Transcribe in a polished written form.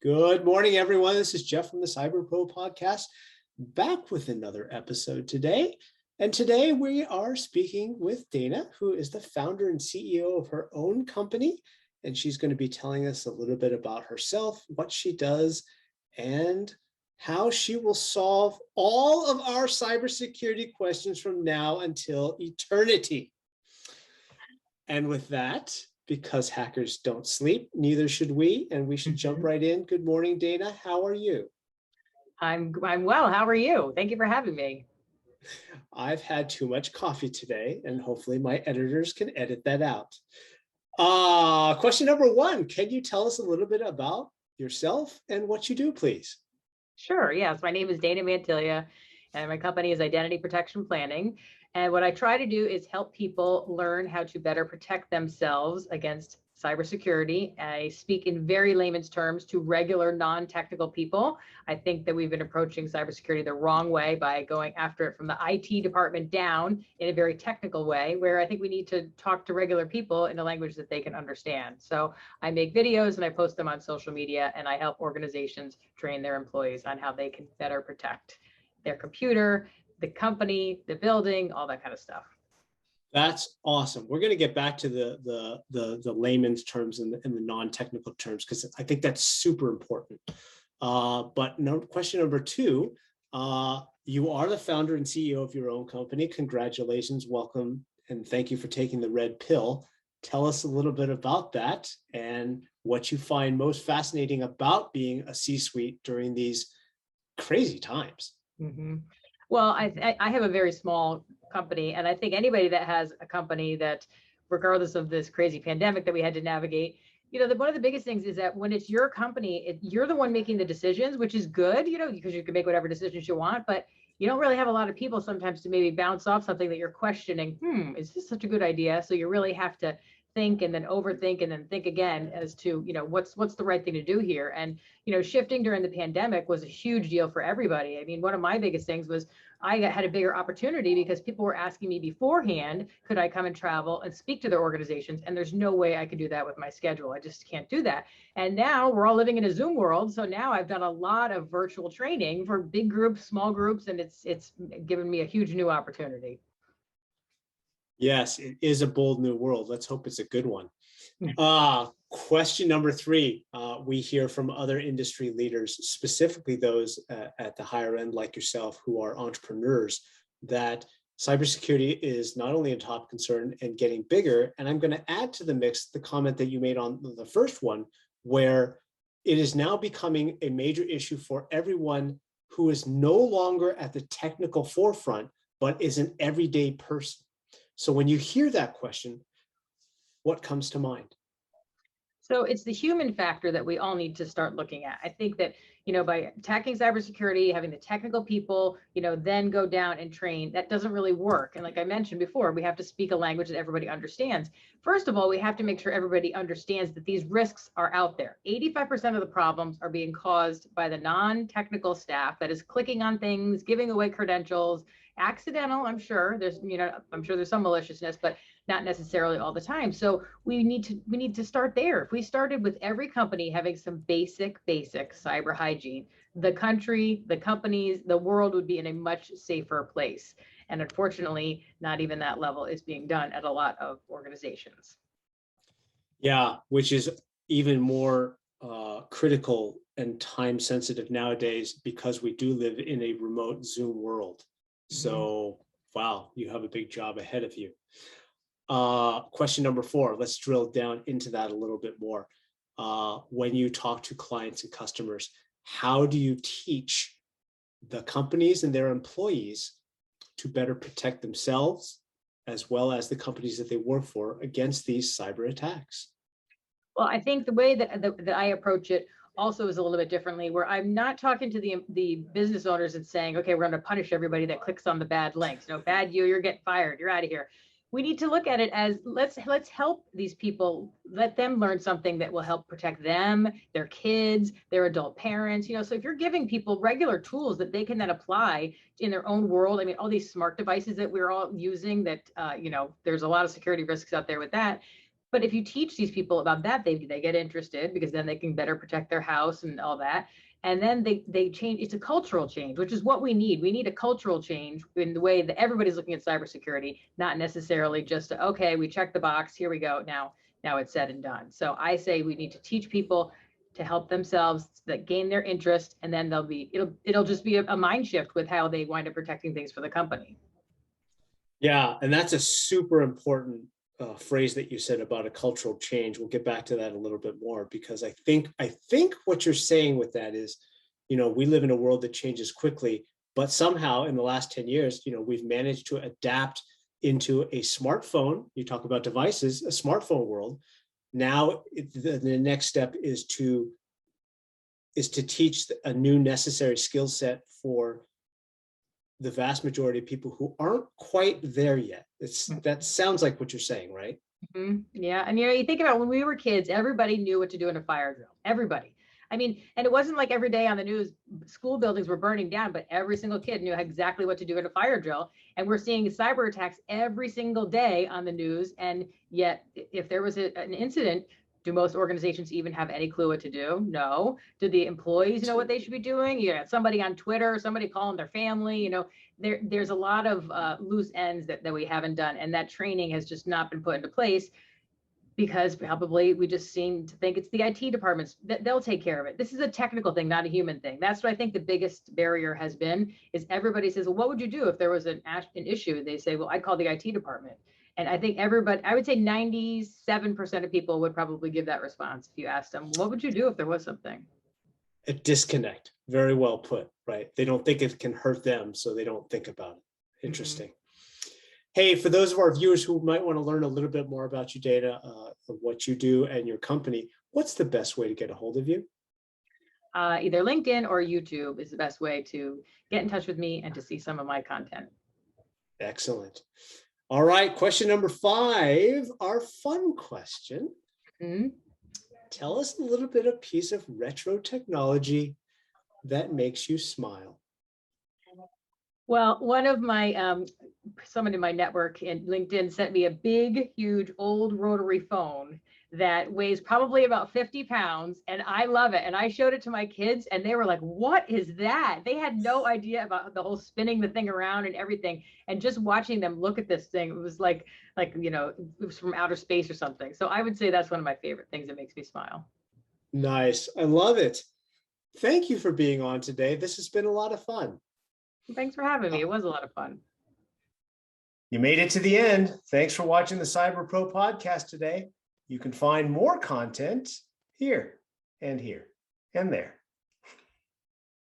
Good morning, everyone. This is Jeff from the Cyber Pro podcast, back with another episode today. And today we are speaking with Dana, who is the founder and CEO of her own company. And she's going to be telling us a little bit about herself, what she does, and how she will solve all of our cybersecurity questions from now until eternity. And with that, because hackers don't sleep, neither should we, and we should jump right in. Good morning, Dana. How are you? I'm well. How are you? Thank you for having me. I've had too much coffee today, and hopefully my editors can edit that out. Question number one, can you tell us a little bit about yourself and what you do, please? Sure. Yes. My name is Dana Mantilia, and my company is Identity Protection Planning. And what I try to do is help people learn how to better protect themselves against cybersecurity. I speak in very layman's terms to regular non-technical people. I think that we've been approaching cybersecurity the wrong way by going after it from the IT department down in a very technical way, where I think we need to talk to regular people in a language that they can understand. So I make videos and I post them on social media, and I help organizations train their employees on how they can better protect their computer, the company, the building, all that kind of stuff. That's awesome. We're going to get back to the layman's terms and the non-technical terms, because I think that's super important. But question number two, you are the founder and CEO of your own company. Congratulations, welcome, and thank you for taking the red pill. Tell us a little bit about that and what you find most fascinating about being a C-suite during these crazy times. Mm-hmm. Well, I have a very small company, and I think anybody that has a company that, regardless of this crazy pandemic that we had to navigate, one of the biggest things is that when it's your company, you're the one making the decisions, which is good, because you can make whatever decisions you want, but you don't really have a lot of people sometimes to maybe bounce off something that you're questioning. Is this such a good idea? So you really have to think and then overthink and then think again as to, what's the right thing to do here. And, shifting during the pandemic was a huge deal for everybody. I mean, one of my biggest things was I had a bigger opportunity because people were asking me beforehand, could I come and travel and speak to their organizations? And there's no way I could do that with my schedule. I just can't do that. And now we're all living in a Zoom world. So now I've done a lot of virtual training for big groups, small groups, and it's given me a huge new opportunity. Yes, it is a bold new world. Let's hope it's a good one. Question number three, we hear from other industry leaders, specifically those at the higher end like yourself who are entrepreneurs, that cybersecurity is not only a top concern and getting bigger. And I'm going to add to the mix the comment that you made on the first one, where it is now becoming a major issue for everyone who is no longer at the technical forefront, but is an everyday person. So when you hear that question, what comes to mind? So it's the human factor that we all need to start looking at. I think that, by attacking cybersecurity, having the technical people, then go down and train, that doesn't really work. And like I mentioned before, we have to speak a language that everybody understands. First of all, we have to make sure everybody understands that these risks are out there. 85% of the problems are being caused by the non-technical staff that is clicking on things, giving away credentials, accidental. I'm sure there's some maliciousness, but not necessarily all the time. So we need to start there. If we started with every company having some basic cyber hygiene, the country, the companies, the world would be in a much safer place. And unfortunately, not even that level is being done at a lot of organizations. Yeah, which is even more critical and time sensitive nowadays because we do live in a remote Zoom world. So, wow, you have a big job ahead of you. Question number four, let's drill down into that a little bit more. When you talk to clients and customers, how do you teach the companies and their employees to better protect themselves as well as the companies that they work for against these cyber attacks? Well, I think the way that I approach it also is a little bit differently, where I'm not talking to the business owners and saying, okay, we're going to punish everybody that clicks on the bad links. Bad you're getting fired. You're out of here. We need to look at it as let's help these people, let them learn something that will help protect them, their kids, their adult parents. So if you're giving people regular tools that they can then apply in their own world, I mean, all these smart devices that we're all using that, there's a lot of security risks out there with that. But if you teach these people about that, they get interested, because then they can better protect their house and all that. And then they change. It's a cultural change, which is what we need. We need a cultural change in the way that everybody's looking at cybersecurity, not necessarily just, okay, we check the box, here we go, now it's said and done. So I say we need to teach people to help themselves, that gain their interest, and then it'll just be a mind shift with how they wind up protecting things for the company. Yeah, and that's a super important phrase that you said about a cultural change. We'll get back to that a little bit more, because I think what you're saying with that is, we live in a world that changes quickly, but somehow in the last 10 years, we've managed to adapt into a smartphone. You talk about devices, a smartphone world. Now the next step is to teach a new necessary skill set for the vast majority of people who aren't quite there yet. That sounds like what you're saying, right? Mm-hmm. Yeah. And you think about when we were kids, everybody knew what to do in a fire drill. Everybody. I mean, and it wasn't like every day on the news, school buildings were burning down, but every single kid knew exactly what to do in a fire drill. And we're seeing cyber attacks every single day on the news. And yet, if there was an incident, do most organizations even have any clue what to do? No. Do the employees know what they should be doing? You got somebody on Twitter, somebody calling their family, there's a lot of loose ends that we haven't done. And that training has just not been put into place, because probably we just seem to think it's the IT departments that they'll take care of it. This is a technical thing, not a human thing. That's what I think the biggest barrier has been, is everybody says, well, what would you do if there was an issue? They say, well, I'd call the IT department. And I think I would say 97% of people would probably give that response if you asked them, what would you do if there was something? A disconnect. Very well put, right? They don't think it can hurt them, so they don't think about it. Interesting. Mm-hmm. Hey, for those of our viewers who might want to learn a little bit more about you, Dana, what you do and your company, what's the best way to get a hold of you? Either LinkedIn or YouTube is the best way to get in touch with me and to see some of my content. Excellent. All right, question number 5, our fun question. Mm-hmm. Tell us a little bit of piece of retro technology that makes you smile. Well, one of my, someone in my network in LinkedIn sent me a big, huge old rotary phone that weighs probably about 50 pounds. And I love it. And I showed it to my kids and they were like, what is that? They had no idea about the whole spinning the thing around and everything. And just watching them look at this thing, it was like, it was from outer space or something. So I would say that's one of my favorite things that makes me smile. Nice. I love it. Thank you for being on today. This has been a lot of fun. Thanks for having me. It was a lot of fun. You made it to the end. Thanks for watching the Cyber Pro podcast today. You can find more content here and there.